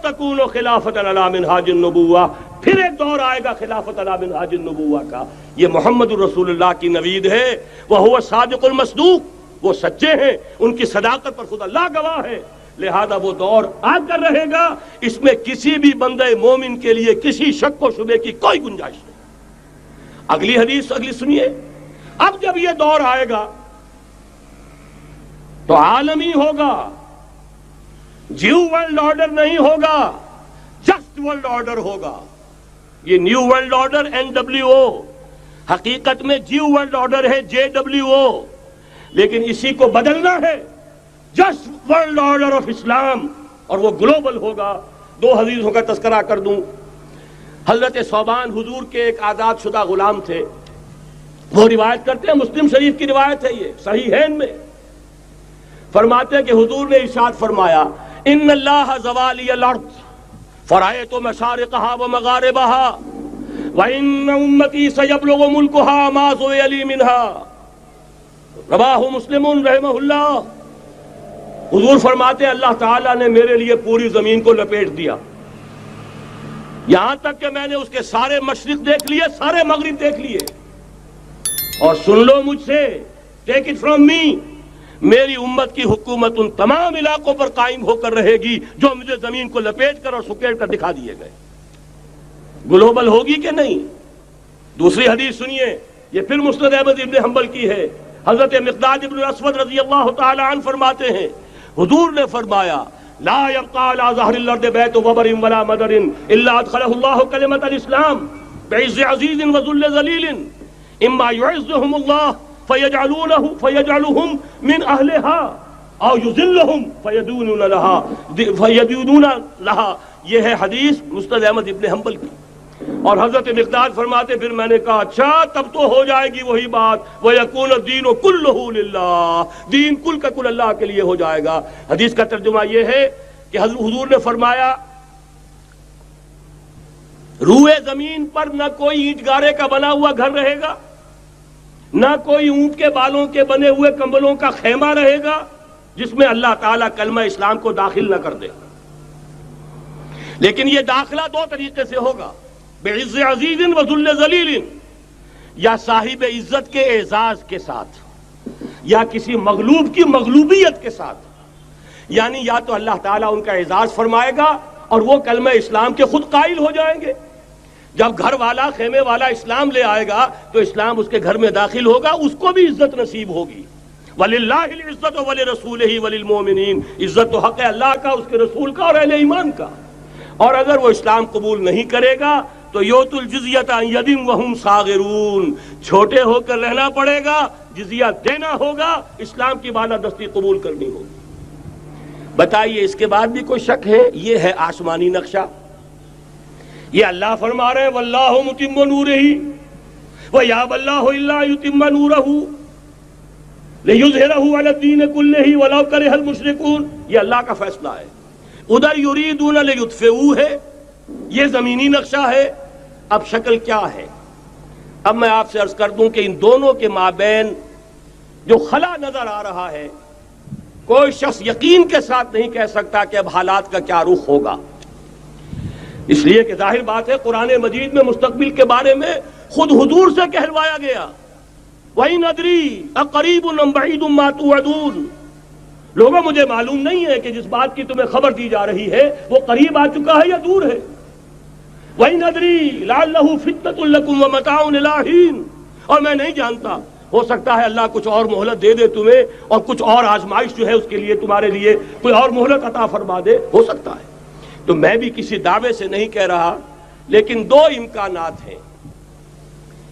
تکون خلافۃ علی منہاج النبوہ، پھر ایک دور آئے گا خلافت علی منہاج النبوہ کا۔ یہ محمد الرسول اللہ کی نوید ہے، وہو صادق المصدوق، وہ سچے ہیں، ان کی صداقت پر خود اللہ گواہ ہے، لہذا وہ دور آ کر رہے گا، اس میں کسی بھی بندہ مومن کے لیے کسی شک و شبے کی کوئی گنجائش نہیں۔ اگلی حدیث اگلی سنیے، اب جب یہ دور آئے گا تو عالمی ہوگا، جیو ورلڈ آرڈر نہیں ہوگا، جسٹ ورلڈ آرڈر ہوگا۔ یہ نیو ورلڈ آرڈر NWO، حقیقت میں جیو ورلڈ آرڈر ہے JWO، لیکن اسی کو بدلنا ہے جسٹ ورلڈ آرڈر آف اسلام، اور وہ گلوبل ہوگا۔ دو حدیثوں کا تذکرہ کر دوں۔ حضرت ثوبان حضور کے ایک آزاد شدہ غلام تھے، وہ روایت کرتے ہیں، مسلم شریف کی روایت ہے، یہ صحیحین میں فرماتے ہیں کہ حضور نے ارشاد فرمایا، ان اللہ زوالی الارض فرائیت مشارقها ومغاربها وان امتی سیبلغ ملکها ما سئل لی منها، رواہ مسلم رحمہ اللہ۔ حضور فرماتے ہیں اللہ تعالیٰ نے میرے لیے پوری زمین کو لپیٹ دیا، یہاں تک کہ میں نے اس کے سارے مشرق دیکھ لیے، سارے مغرب دیکھ لیے، اور سن لو مجھ سے، ٹیک اٹ فرام می، میری امت کی حکومت ان تمام علاقوں پر قائم ہو کر رہے گی جو مجھے زمین کو لپیٹ کر اور سکیڑ کر دکھا دیے گئے۔ گلوبل ہوگی کہ نہیں؟ دوسری حدیث سنیے، یہ پھر مسند احمد ابن حنبل کی ہے۔ حضرت مقداد ابن الاسود رضی اللہ تعالی عنہ فرماتے ہیں، حضور نے فرمایا، لا يبقى على ظهر الارض بيت وبر ولا مدر الا ادخله الله كلمة الاسلام بعز عزيز وذل ذليل، اما يعزهم الله فيجعلهم من اهلها او يذلهم فيدونون لها۔ یہ ہے حدیث مسند احمد ابن حنبل کی۔ اور حضرت مقداد فرماتے پھر میں نے کہا اچھا تب تو ہو جائے گی وہی بات، وَيَكُونَ الدِّينُ كُلُّهُ لِلَّهِ، دین کل کا کل اللہ کے لیے ہو جائے گا۔ حدیث کا ترجمہ یہ ہے کہ حضور نے فرمایا، روئے زمین پر نہ کوئی اینٹ گارے کا بنا ہوا گھر رہے گا، نہ کوئی اونٹ کے بالوں کے بنے ہوئے کمبلوں کا خیمہ رہے گا جس میں اللہ تعالیٰ کلمہ اسلام کو داخل نہ کر دے۔ لیکن یہ داخلہ دو طریقے سے ہوگا، بعز عزیز و ذل ذلیل، یا صاحب عزت کے اعزاز کے ساتھ، یا کسی مغلوب کی مغلوبیت کے ساتھ، یعنی یا تو اللہ تعالیٰ ان کا اعزاز فرمائے گا اور وہ کلمہ اسلام کے خود قائل ہو جائیں گے۔ جب گھر والا خیمے والا اسلام لے آئے گا تو اسلام اس کے گھر میں داخل ہوگا، اس کو بھی عزت نصیب ہوگی۔ وَلِلَّهِ الْعِزَّةُ وَلِرَسُولِهِ وَلِلْمُؤْمِنِينَ، عزت تو حق ہے اللہ کا، اس کے رسول کا اور اہل ایمان کا۔ اور اگر وہ اسلام قبول نہیں کرے گا تو یوت الجزیۃ عن ید وہم صاغرون، چھوٹے ہو کر رہنا پڑے گا، جزیہ دینا ہوگا، اسلام کی بالادستی قبول کرنی ہوگی۔ بتائیے اس کے بعد بھی کوئی شک ہے؟ یہ ہے آسمانی نقشہ۔ یہ اللہ فرما رہے ہیں واللہ متم نورہ ویابی اللہ الا یتم نورہ لیظہرہ علی الدین کلہ ولو کرہ المشرکون، یہ اللہ کا فیصلہ ہے۔ ادھر یریدون لیطفئوا ہے، یہ زمینی نقشہ ہے۔ اب شکل کیا ہے؟ اب میں آپ سے عرض کر دوں کہ ان دونوں کے مابین جو خلا نظر آ رہا ہے، کوئی شخص یقین کے ساتھ نہیں کہہ سکتا کہ اب حالات کا کیا رخ ہوگا، اس لیے کہ ظاہر بات ہے قرآن مجید میں مستقبل کے بارے میں خود حضور سے کہلوایا گیا، وَإِنْ أَدْرِي أَقَرِيبٌ أَمْ بَعِيدٌ مَا تُوعَدُونَ، لوگوں مجھے معلوم نہیں ہے کہ جس بات کی تمہیں خبر دی جا رہی ہے وہ قریب آ چکا ہے یا دور ہے۔ وَإِنْ أَدْرِي لَعَلَّهُ فِتْنَةٌ لَكُمْ وَمَتَاعٌ إِلَىٰ حِينٍ، اور میں نہیں جانتا، ہو سکتا ہے اللہ کچھ اور مہلت دے دے تمہیں، اور کچھ اور آزمائش جو ہے اس کے لیے تمہارے لیے کوئی اور مہلت عطا فرما دے، ہو سکتا ہے۔ تو میں بھی کسی دعوے سے نہیں کہہ رہا، لیکن دو امکانات ہیں۔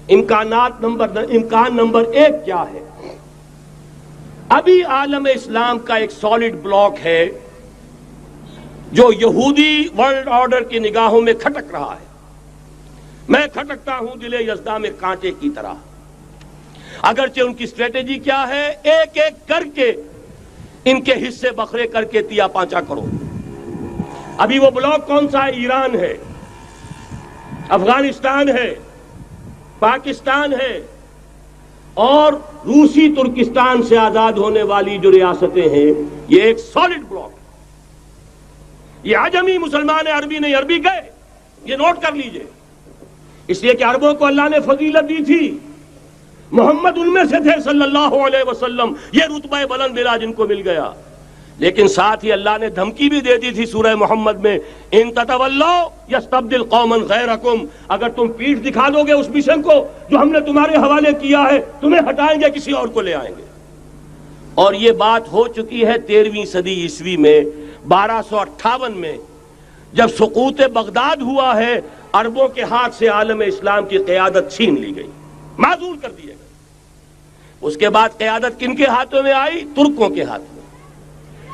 امکان نمبر ایک کیا ہے؟ ابھی عالم اسلام کا ایک سالڈ بلاک ہے جو یہودی ورلڈ آرڈر کی نگاہوں میں کھٹک رہا ہے۔ میں کھٹکتا ہوں دل یزداں میں کانٹے کی طرح۔ اگرچہ ان کی اسٹریٹجی کیا ہے؟ ایک ایک کر کے ان کے حصے بکھرے کر کے تیا پانچا کرو۔ ابھی وہ بلاک کون سا ہے؟ ایران ہے، افغانستان ہے، پاکستان ہے، اور روسی ترکستان سے آزاد ہونے والی جو ریاستیں ہیں، یہ ایک سالڈ بلاک۔ یہ عجمی مسلمان عربی نہیں، عربی گئے، یہ نوٹ کر لیجئے، اس لیے کہ عربوں کو اللہ نے فضیلت دی تھی، محمد ان میں سے تھے صلی اللہ علیہ وسلم، یہ رتبہ بلند ملا جن کو مل گیا، لیکن ساتھ ہی اللہ نے دھمکی بھی دے دی تھی سورہ محمد میں، ان تتولوا یستبدل قوما غیرکم، اگر تم پیٹھ دکھا دو گے اس مشن کو جو ہم نے تمہارے حوالے کیا ہے، تمہیں ہٹائیں گے، کسی اور کو لے آئیں گے۔ اور یہ بات ہو چکی ہے 13ویں صدی عیسوی میں، 1258 میں جب سقوط بغداد ہوا ہے، عربوں کے ہاتھ سے عالم اسلام کی قیادت چھین لی گئی، معذور کر دیے گئے۔ اس کے بعد قیادت کن کے ہاتھوں میں آئی؟ ترکوں کے ہاتھ میں،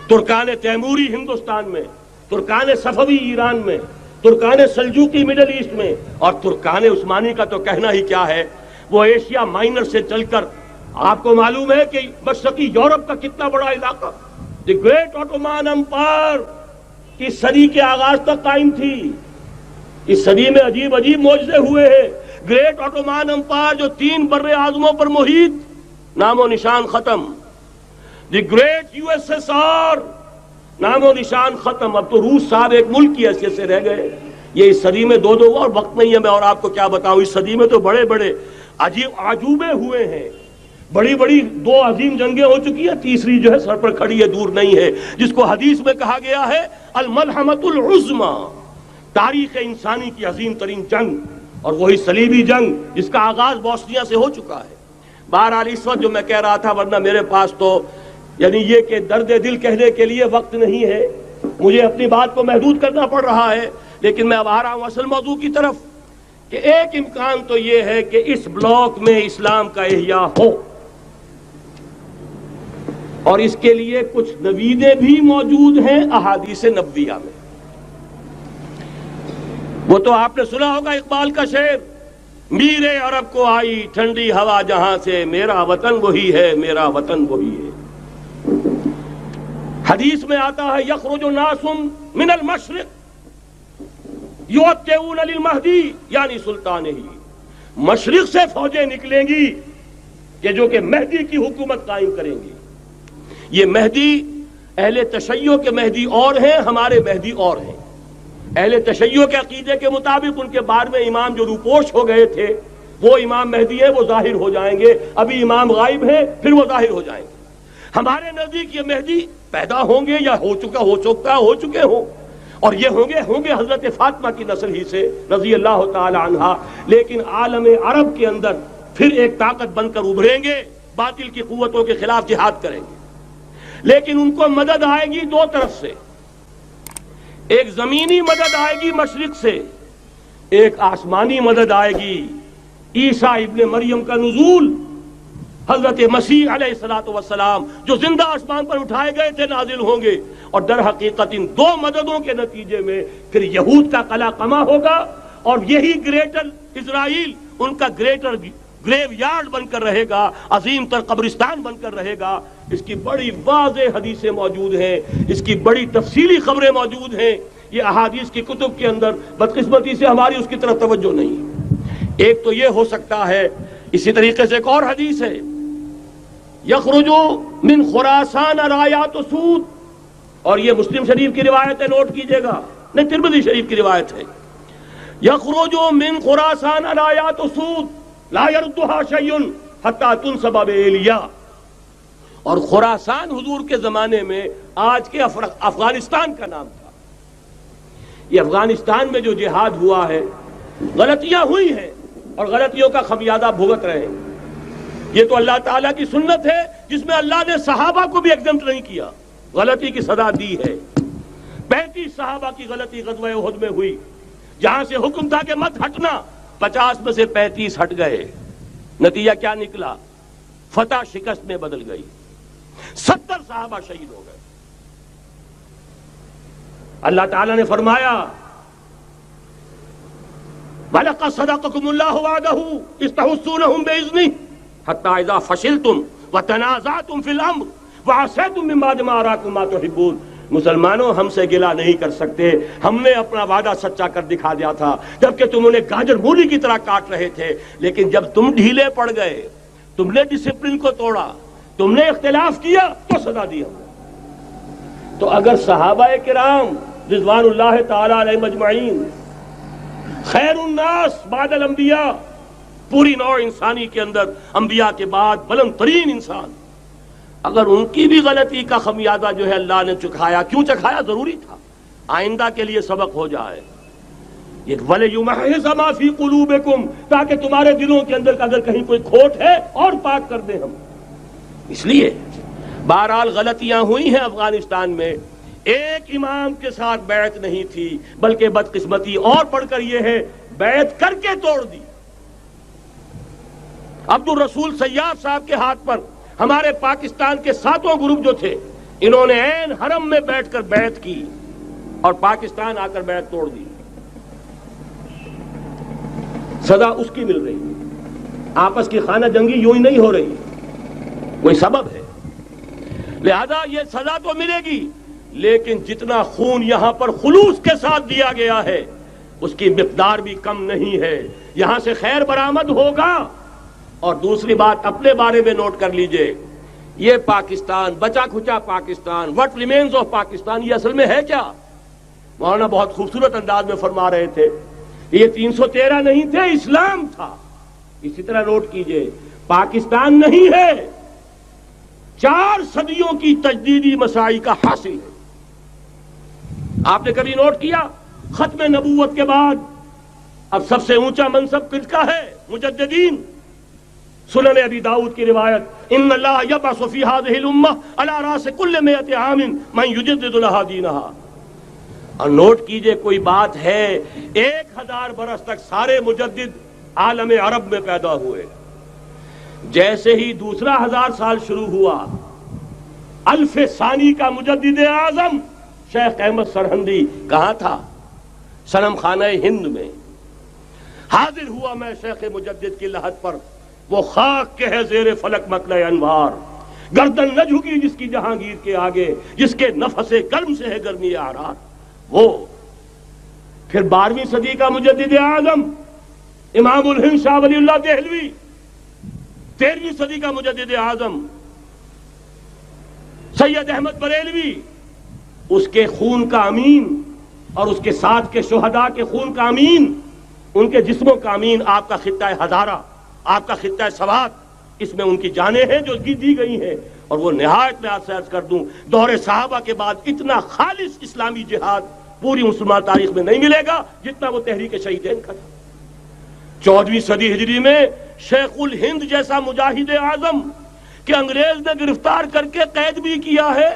ترکان تیموری ہندوستان میں، ترکان صفوی ایران میں، ترکان سلجوقی مڈل ایسٹ میں، اور ترکان عثمانی کا تو کہنا ہی کیا ہے، وہ ایشیا مائنر سے چل کر آپ کو معلوم ہے کہ مشرقی یورپ کا کتنا بڑا علاقہ، دی گریٹ آٹومان امپائر اس صدی کے آغاز تک قائم تھی۔ اس صدی میں عجیب عجیب معجزے ہوئے ہیں۔ گریٹ آٹومان امپائر جو 3 بر اعظموں پر محیط، نام و نشان ختم۔ The great U S S R, نام و نشان ختم۔ اب تو روس صاحب ایک ملک کی حیثیت سے رہ گئے۔ یہ اس صدی میں دو اور وقت نہیں ہے میں اور آپ کو کیا بتاؤں، اس صدی میں تو بڑے بڑے عجیب عجوبے ہوئے ہیں، بڑی بڑی 2 عظیم جنگیں ہو چکی ہیں، تیسری جو ہے سر پر کھڑی ہے، دور نہیں ہے، جس کو حدیث میں کہا گیا ہے الملحمۃ العظمی، تاریخ انسانی کی عظیم ترین جنگ، اور وہی صلیبی جنگ جس کا آغاز بوسنیا سے ہو چکا ہے۔ بہرحال اس وقت جو میں کہہ رہا تھا، ورنہ میرے پاس تو یعنی یہ کہ درد دل کہنے کے لیے وقت نہیں ہے، مجھے اپنی بات کو محدود کرنا پڑ رہا ہے، لیکن میں اب آ رہا ہوں اصل موضوع کی طرف، کہ ایک امکان تو یہ ہے کہ اس بلاک میں اسلام کا احیاء ہو، اور اس کے لیے کچھ نویدیں بھی موجود ہیں احادیث نبویہ میں۔ وہ تو آپ نے سنا ہوگا اقبال کا شعر، میرے عرب کو آئی ٹھنڈی ہوا جہاں سے، میرا وطن وہی ہے، میرا وطن وہی ہے۔ حدیث میں آتا ہے یخرج ناس من المشرق یوتئون للمہدی، یعنی سلطانہ، مشرق سے فوجیں نکلیں گی کہ جو کہ مہدی کی حکومت قائم کریں گی۔ یہ مہدی اہل تشیع کے مہدی اور ہیں، ہمارے مہدی اور ہیں۔ اہل تشیع کے عقیدے کے مطابق ان کے بعد میں امام جو روپوش ہو گئے تھے وہ امام مہدی ہیں، وہ ظاہر ہو جائیں گے، ابھی امام غائب ہیں، پھر وہ ظاہر ہو جائیں گے۔ ہمارے نزدیک یہ مہدی پیدا ہوں گے یا ہو چکے ہوں، اور یہ ہوں گے حضرت فاطمہ کی نسل ہی سے رضی اللہ تعالی عنہا، لیکن عالم عرب کے اندر پھر ایک طاقت بن کر ابھریں گے، باطل کی قوتوں کے خلاف جہاد کریں گے، لیکن ان کو مدد آئے گی 2 طرف سے، ایک زمینی مدد آئے گی مشرق سے، ایک آسمانی مدد آئے گی، عیسیٰ ابن مریم کا نزول، حضرت مسیح علیہ السلام جو زندہ آسمان پر اٹھائے گئے تھے نازل ہوں گے، اور در حقیقت ان 2 مددوں کے نتیجے میں پھر یہود کا قلعہ قمع ہوگا، اور یہی گریٹر اسرائیل ان کا گریٹر گریو یارڈ بن کر رہے گا، عظیم تر قبرستان بن کر رہے گا۔ اس کی بڑی واضح حدیثیں موجود ہیں، اس کی بڑی تفصیلی خبریں موجود ہیں، یہ احادیث کی کتب کے اندر، بدقسمتی سے ہماری اس کی طرف توجہ نہیں۔ ایک تو یہ ہو سکتا ہے، اسی طریقے سے ایک اور حدیث ہے، یخرج من خراسان رایات سود، اور یہ مسلم شریف کی روایت ہے، نوٹ کیجئے گا، نہیں ترمذی شریف کی روایت ہے، یخرج من خراسان رایات سود لا يردها شيء حتى تنصب بإيلیا، اور خراسان حضور کے زمانے میں آج کے افغانستان کا نام تھا۔ یہ افغانستان میں جو جہاد ہوا ہے، غلطیاں ہوئی ہیں اور غلطیوں کا خمیازہ بھگت رہے ہیں۔ یہ تو اللہ تعالیٰ کی سنت ہے جس میں اللہ نے صحابہ کو بھی ایگزمپٹ نہیں کیا، غلطی کی سزا دی ہے۔ 35 صحابہ کی غلطی غزوہ احد میں ہوئی، جہاں سے حکم تھا کہ مت ہٹنا، 50 میں سے 35 ہٹ گئے، نتیجہ کیا نکلا؟ فتح شکست میں بدل گئی، 70 صحابہ شہید ہو گئے۔ اللہ تعالیٰ نے فرمایا وَلَقَدْ صَدَقَكُمُ اللَّهُ وَعْدَهُ إِذْ تَحُسُّونَهُم بِإِذْنِهِ حَتَّىٰ إِذَا فَشِلْتُمْ وَتَنَازَعْتُمْ فِي الْأَمْرِ وَعَصَيْتُم مِّن بَعْدِ مَا أَرَاكُم مَّا تُحِبُّونَ۔ مسلمانوں، ہم سے گلہ نہیں کر سکتے، ہم نے اپنا وعدہ سچا کر دکھا دیا تھا، جبکہ تم انہیں گاجر مولی کی طرح کاٹ رہے تھے، لیکن جب تم ڈھیلے پڑ گئے، تم نے ڈسپلن کو توڑا، تم نے اختلاف کیا، تو سزا دی ہم نے۔ تو اگر صحابہ کرام رضوان اللہ تعالی علیہ مجمعین، خیر الناس بعد الانبیاء، پوری نوع انسانی کے اندر انبیاء کے بعد بلند ترین انسان، اگر ان کی بھی غلطی کا خمیازہ جو ہے اللہ نے چکھایا، کیوں چکھایا؟ ضروری تھا، آئندہ کے لیے سبق ہو جائے۔ یہ وَلِيُمَحِّصَ مَا فِي قُلُوبِكُمْ، تاکہ تمہارے دلوں کے اندر اگر کہیں کوئی کھوٹ ہے اور پاک کر دیں ہم۔ اس لیے بہرحال غلطیاں ہوئی ہیں افغانستان میں، ایک امام کے ساتھ بیعت نہیں تھی، بلکہ بدقسمتی اور بڑھ کر یہ ہے بیعت کر کے توڑ دی۔ عبد الرسول سیاف صاحب کے ہاتھ پر ہمارے پاکستان کے 7 گروپ جو تھے، انہوں نے عین حرم میں بیٹھ کر بیعت کی اور پاکستان آ کر بیعت توڑ دی۔ سزا اس کی مل رہی ہے، آپس کی خانہ جنگی یوں ہی نہیں ہو رہی، کوئی سبب ہے، لہذا یہ سزا تو ملے گی، لیکن جتنا خون یہاں پر خلوص کے ساتھ دیا گیا ہے اس کی مقدار بھی کم نہیں ہے، یہاں سے خیر برآمد ہوگا۔ اور دوسری بات اپنے بارے میں نوٹ کر لیجئے، یہ پاکستان، بچا کھچا Pakistan, what remains of Pakistan, یہ اصل میں ہے کیا؟ مولانا بہت خوبصورت انداز میں فرما رہے تھے، یہ 313 نہیں تھے، اسلام تھا۔ اسی طرح نوٹ کیجئے، پاکستان نہیں ہے، 4 صدیوں کی تجدیدی مساعی کا حاصل ہے۔ آپ نے کبھی نوٹ کیا ختم نبوت کے بعد اب سب سے اونچا منصب کس کا ہے؟ مجددین۔ سنن ابی داؤد کی روایت، ان اللہ یبعث فی هذه الامہ علی راس کل 100 عام من یجدد لها دینها۔ اور نوٹ کیجئے، کوئی بات ہے 1000 برس تک سارے مجدد عالم عرب میں پیدا ہوئے، جیسے ہی دوسرا 1000 سال شروع ہوا، الف ثانی کا مجدد اعظم شیخ احمد سرہندی کہاں تھا؟ صنم خانہ ہند میں حاضر ہوا۔ میں شیخ مجدد کی لحد پر، وہ خاک کے ہے زیر فلک مطلع انوار، گردن نہ جھکی جس کی جہانگیر کے آگے، جس کے نفس گرم سے ہے گرمی اعراض۔ وہ پھر 12ویں صدی کا مجدد اعظم امام الہند شاہ ولی اللہ دہلوی، 13ویں صدی کا مجدد اعظم سید احمد بریلوی، اس کے خون کا امین اور اس کے ساتھ کے شہداء کے خون کا امین، ان کے جسموں کا امین، آپ کا خطہ ہزارہ، آپ کا خطہ سوات، اس میں ان کی جانیں ہیں جو دی گئی ہیں۔ اور وہ نہایت میں آپ سے عرض کر دوں، دور صحابہ کے بعد اتنا خالص اسلامی جہاد پوری مسلمان تاریخ میں نہیں ملے گا جتنا وہ تحریک شہیدین کا تھا۔ 14ویں صدی ہجری میں شیخ الہند جیسا مجاہد اعظم کہ انگریز نے گرفتار کر کے قید بھی کیا ہے،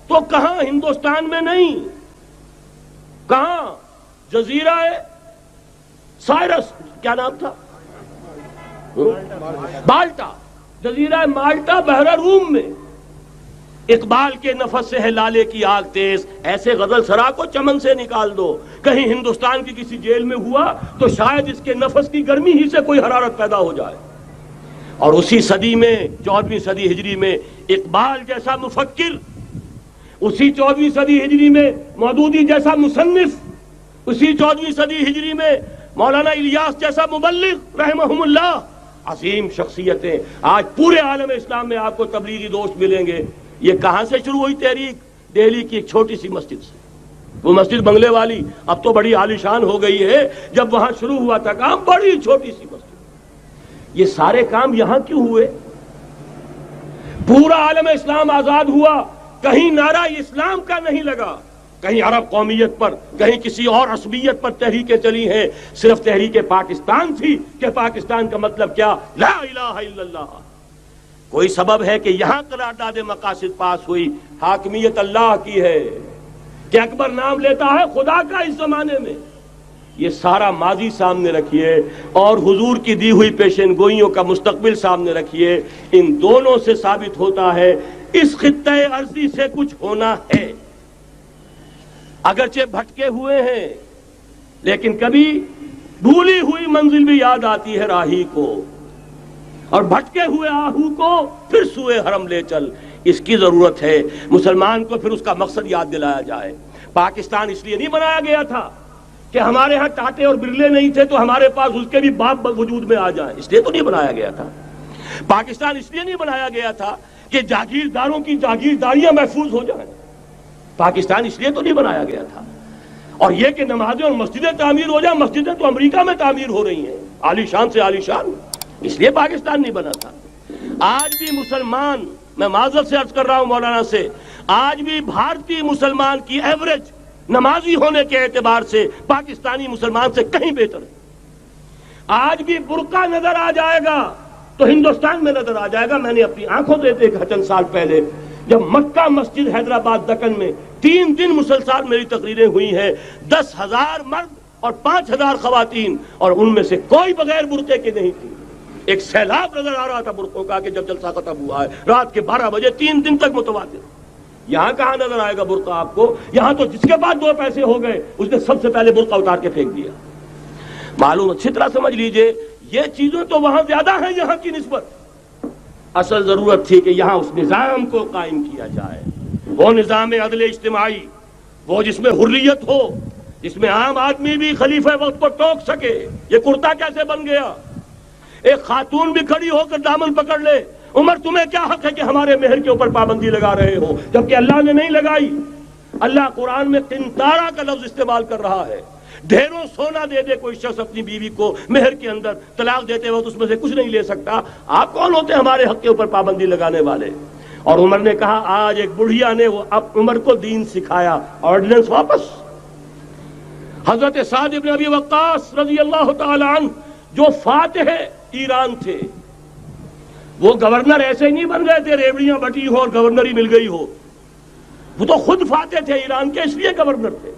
تو کہاں؟ ہندوستان میں نہیں، کہاں؟ جزیرہ سائرس، کیا نام تھا؟ مالٹا، جزیرہ مالٹا بحر روم میں۔ اقبال کے نفس سے ہے لالے کی آگ تیز، ایسے غزل سرا کو چمن سے نکال دو۔ کہیں ہندوستان کی کسی جیل میں ہوا تو شاید اس کے نفس کی گرمی ہی سے کوئی حرارت پیدا ہو جائے۔ اور اسی صدی میں، 14ویں صدی ہجری میں، اقبال جیسا مفکر، اسی 14ویں صدی ہجری میں مودودی جیسا مصنف، اسی 14ویں صدی ہجری میں مولانا الیاس جیسا مبلغ رحمہم اللہ، عظیم شخصیتیں آج پورے عالم اسلام میں آپ کو تبلیغی دوست ملیں گے۔ یہ کہاں سے شروع ہوئی تحریک؟ دہلی کی ایک چھوٹی سی مسجد سے، وہ مسجد بنگلے والی اب تو بڑی عالیشان ہو گئی ہے، جب وہاں شروع ہوا تھا کام بڑی چھوٹی سی مسجد۔ یہ سارے کام یہاں کیوں ہوئے؟ پورا عالم اسلام آزاد ہوا، کہیں نعرہ اسلام کا نہیں لگا، کہیں عرب قومیت پر، کہیں کسی اور عصبیت پر تحریکیں چلی ہیں، صرف تحریک پاکستان تھی کہ پاکستان کا مطلب کیا؟ لا الہ الا اللہ۔ کوئی سبب ہے کہ یہاں قرارداد مقاصد پاس ہوئی، حاکمیت اللہ کی ہے، کہ اکبر نام لیتا ہے خدا کا اس زمانے میں۔ یہ سارا ماضی سامنے رکھیے اور حضور کی دی ہوئی پیشن گوئیوں کا مستقبل سامنے رکھیے، ان دونوں سے ثابت ہوتا ہے اس خطہ ارضی سے کچھ ہونا ہے۔ اگرچہ بھٹکے ہوئے ہیں، لیکن کبھی بھولی ہوئی منزل بھی یاد آتی ہے راہی کو، اور بھٹکے ہوئے آہو کو پھر سوئے حرم لے چل، اس کی ضرورت ہے۔ مسلمان کو پھر اس کا مقصد یاد دلایا جائے۔ پاکستان اس لیے نہیں بنایا گیا تھا کہ ہمارے ہاں ٹاٹے اور برلے نہیں تھے تو ہمارے پاس اس کے بھی باپ وجود میں آ جائیں، اس لیے تو نہیں بنایا گیا تھا۔ پاکستان اس لیے نہیں بنایا گیا تھا کہ جاگیرداروں کی جاگیرداریاں محفوظ ہو جائیں، پاکستان اس لیے تو نہیں بنایا گیا تھا اور یہ کہ نمازیں اور مسجدیں تعمیر ہو جائیں، مسجدیں تو امریکہ میں تعمیر ہو رہی ہیں، عالی شان سے عالی شان، اس لیے پاکستان نہیں بنا تھا۔ آج بھی مسلمان، میں معذرت سے عرض کر رہا ہوں مولانا سے، آج بھی بھارتی مسلمان کی ایوریج نمازی ہونے کے اعتبار سے پاکستانی مسلمان سے کہیں بہتر ہے۔ آج بھی برقع نظر آ جائے گا تو ہندوستان میں نظر آ جائے گا۔ میں نے اپنی آنکھوں سے دیکھا چند سال پہلے، جب مکہ مسجد حیدرآباد دکن میں 3 دن مسلسل میری تقریریں ہوئی ہیں، 10,000 مرد اور 5,000 خواتین، اور ان میں سے کوئی بغیر برقعے کے نہیں تھی۔ ایک سیلاب نظر آ رہا تھا برقعوں کا کہ جب جلسہ ختم ہوا ہے رات کے 12 بجے 3 دن تک متواتر۔ یہاں کہاں نظر آئے گا برقع آپ کو؟ یہاں تو جس کے بعد 2 پیسے ہو گئے اس نے سب سے پہلے برقع اتار کے پھینک دیا۔ معلوم اچھی طرح سمجھ لیجئے، یہ چیزیں تو وہاں زیادہ ہیں یہاں کی نسبت۔ اصل ضرورت تھی کہ یہاں اس نظام کو قائم کیا جائے، وہ نظام عدل اجتماعی، وہ جس میں حریت ہو، جس میں عام آدمی بھی خلیفہ وقت کو ٹوک سکے۔ یہ کرتا کیسے بن گیا؟ ایک خاتون بھی کھڑی ہو کر دامن پکڑ لے، عمر تمہیں کیا حق ہے کہ ہمارے مہر کے اوپر پابندی لگا رہے ہو، جبکہ اللہ نے نہیں لگائی۔ اللہ قرآن میں قنطارہ کا لفظ استعمال کر رہا ہے۔ ڈھیروں سونا دے دے کوئی شخص اپنی بیوی کو مہر کے اندر، طلاق دیتے وقت اس میں سے کچھ نہیں لے سکتا، آپ کون ہوتے ہیں ہمارے حق کے اوپر پابندی لگانے والے؟ اور عمر نے کہا، آج ایک بڑھیا نے وہ اب عمر کو دین سکھایا، آرڈیننس واپس۔ حضرت سعد بن ابی وقاص رضی اللہ تعالی عنہ جو فاتح ایران تھے، وہ گورنر ایسے ہی نہیں بن گئے تھے ریوڑیاں بٹی ہو اور گورنری مل گئی ہو، وہ تو خود فاتح تھے ایران کے، اس لیے گورنر تھے۔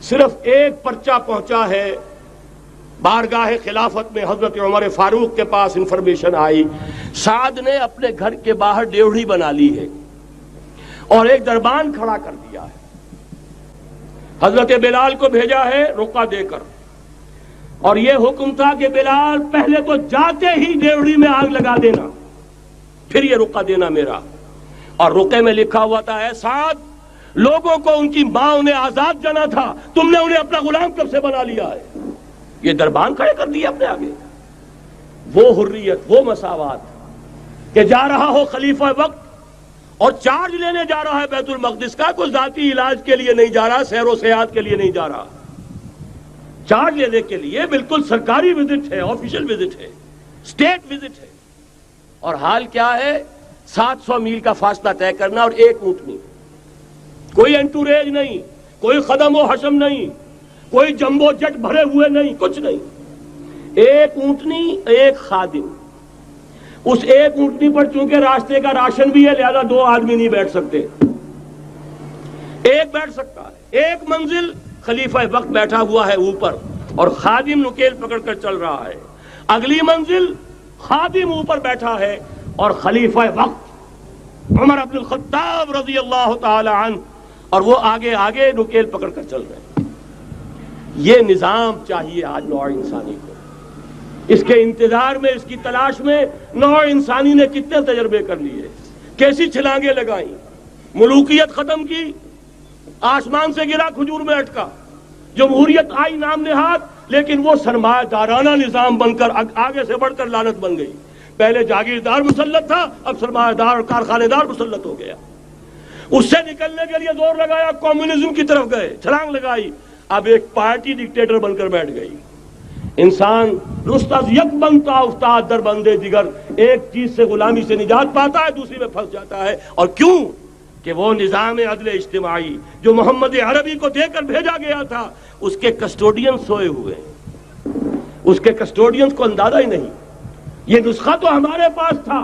صرف ایک پرچہ پہنچا ہے بارگاہ خلافت میں، حضرت عمر فاروق کے پاس انفارمیشن آئی، سعد نے اپنے گھر کے باہر ڈیوڑی بنا لی ہے اور ایک دربان کھڑا کر دیا ہے۔ حضرت بلال کو بھیجا ہے رقعہ دے کر، اور یہ حکم تھا کہ بلال پہلے تو جاتے ہی ڈیوڑی میں آگ لگا دینا، پھر یہ رقعہ دینا میرا۔ اور رقعے میں لکھا ہوا تھا، اے سعد، لوگوں کو ان کی ماں نے آزاد جانا تھا، تم نے انہیں اپنا غلام کب سے بنا لیا ہے؟ یہ دربان کھڑے کر دیے اپنے آگے۔ وہ حریت، وہ مساوات کہ جا رہا ہو خلیفہ وقت اور چارج لینے جا رہا ہے بیت المقدس کا، کوئی ذاتی علاج کے لیے نہیں جا رہا، سیر و سیاحت کے لیے نہیں جا رہا، چارج لینے کے لیے بالکل سرکاری وزٹ ہے، آفیشل وزٹ ہے، اسٹیٹ وزٹ ہے۔ اور حال کیا ہے؟ 700 میل کا فاصلہ طے کرنا اور ایک اونٹنی، کوئی انٹوریج نہیں، کوئی خدم و حشم نہیں، کوئی جمبو جٹ بھرے ہوئے نہیں، کچھ نہیں، ایک اونٹنی، ایک خادم۔ اس ایک اونٹنی پر چونکہ راستے کا راشن بھی ہے لہذا 2 آدمی نہیں بیٹھ سکتے، ایک بیٹھ سکتا ہے۔ ایک منزل خلیفہ وقت بیٹھا ہوا ہے اوپر اور خادم نکیل پکڑ کر چل رہا ہے، اگلی منزل خادم اوپر بیٹھا ہے اور خلیفہ وقت عمر بن الخطاب رضی اللہ تعالی عنہ اور وہ آگے آگے نکیل پکڑ کر چل رہے ہیں۔ یہ نظام چاہیے آج نوع انسانی کو۔ اس کے انتظار میں، اس کی تلاش میں نوع انسانی نے کتنے تجربے کر لیے، کیسی چھلانگیں لگائیں، ملوکیت ختم کی، آسمان سے گرا کھجور میں اٹکا، جمہوریت آئی نام نہاد، لیکن وہ سرمایہ دارانہ نظام بن کر آگے سے بڑھ کر لعنت بن گئی۔ پہلے جاگیردار مسلط تھا، اب سرمایہ دار اور کارخانے دار مسلط ہو گیا۔ اس سے نکلنے کے لیے زور لگایا، کمیونزم کی طرف گئے، چھلانگ لگائی، اب ایک پارٹی ڈکٹیٹر بن کر بیٹھ گئی۔ انسان رست از یک بنتا افتاد در بندے دیگر، ایک چیز سے غلامی سے نجات پاتا ہے، دوسری میں پھنس جاتا ہے۔ اور کیوں؟ کہ وہ نظام عدل اجتماعی جو محمد عربی کو دے کر بھیجا گیا تھا، اس کے کسٹوڈین سوئے ہوئے ہیں، اس کے کسٹوڈینز کو اندازہ ہی نہیں۔ یہ نسخہ تو ہمارے پاس تھا،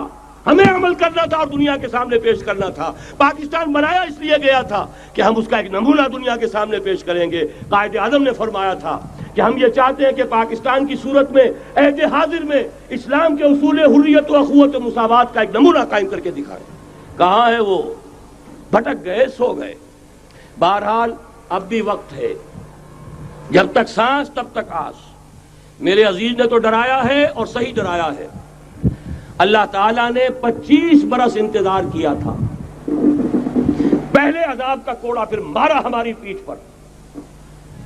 ہمیں عمل کرنا تھا اور دنیا کے سامنے پیش کرنا تھا۔ پاکستان بنایا اس لیے گیا تھا کہ ہم اس کا ایک نمونہ دنیا کے سامنے پیش کریں گے۔ قائد اعظم نے فرمایا تھا کہ ہم یہ چاہتے ہیں کہ پاکستان کی صورت میں عہد حاضر میں اسلام کے اصول حریت و اخوت و مساوات کا ایک نمونہ قائم کر کے دکھائیں۔ کہاں ہے وہ؟ بھٹک گئے، سو گئے۔ بہرحال اب بھی وقت ہے، جب تک سانس تب تک آس۔ میرے عزیز نے تو ڈرایا ہے اور صحیح ڈرایا ہے۔ اللہ تعالیٰ نے 25 برس انتظار کیا تھا، پہلے عذاب کا کوڑا پھر مارا ہماری پیٹھ پر۔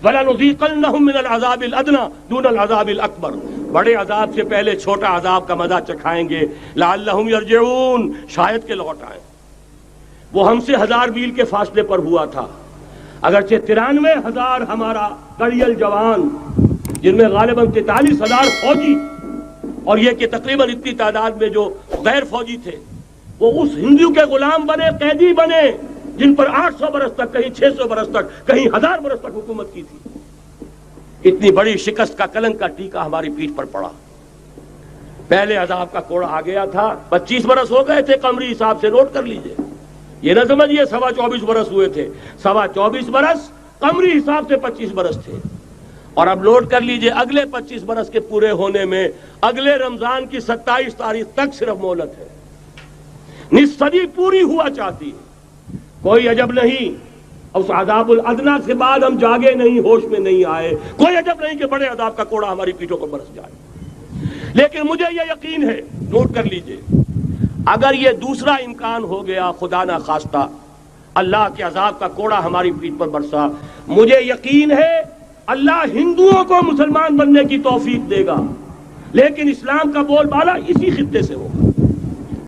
وَلَنُذِيقَنَّهُم مِّنَ الْعَذَابِ الْأَدْنَىٰ دُونَ الْعَذَابِ الْأَكْبَرِ، بڑے عذاب سے پہلے چھوٹا عذاب کا مزہ چکھائیں گے۔ لَعَلَّهُمْ يَرْجِعُونَ، شاید کہ لوٹ آئیں۔ وہ ہم سے 1000 میل کے فاصلے پر ہوا تھا، اگرچہ 93,000 ہمارا کڑیل جوان، جن میں غالباً 43,000 فوجی، اور یہ کہ تقریباً اتنی تعداد میں جو غیر فوجی تھے، وہ اس ہندو کے غلام بنے، قیدی بنے، جن پر 800 برس تک، کہیں 600 برس تک، کہیں 1000 برس تک حکومت کی تھی۔ اتنی بڑی شکست کا کلنک کا ٹیکا ہماری پیٹھ پر پڑا۔ پہلے عذاب کا کوڑا آ گیا تھا، 25 برس ہو گئے تھے قمری حساب سے، نوٹ کر لیجئے، یہ نہ سمجھیے 24.25 برس ہوئے تھے، 24.25 برس قمری حساب سے 25 برس تھے۔ اور اب نوٹ کر لیجئے اگلے 25 برس کے پورے ہونے میں اگلے رمضان کی 27 تاریخ تک صرف مہلت ہے، نصف صدی پوری ہوا چاہتی ہے۔ کوئی عجب نہیں اس عذاب الادنا کے بعد ہم جاگے نہیں، ہوش میں نہیں آئے، کوئی عجب نہیں کہ بڑے عذاب کا کوڑا ہماری پیٹھوں پر برس جائے۔ لیکن مجھے یہ یقین ہے، نوٹ کر لیجئے، اگر یہ دوسرا امکان ہو گیا، خدا نہ خواستہ اللہ کے عذاب کا کوڑا ہماری پیٹھ پر برسا، مجھے یقین ہے اللہ ہندوؤں کو مسلمان بننے کی توفیق دے گا، لیکن اسلام کا بول بالا اسی خطے سے ہوگا۔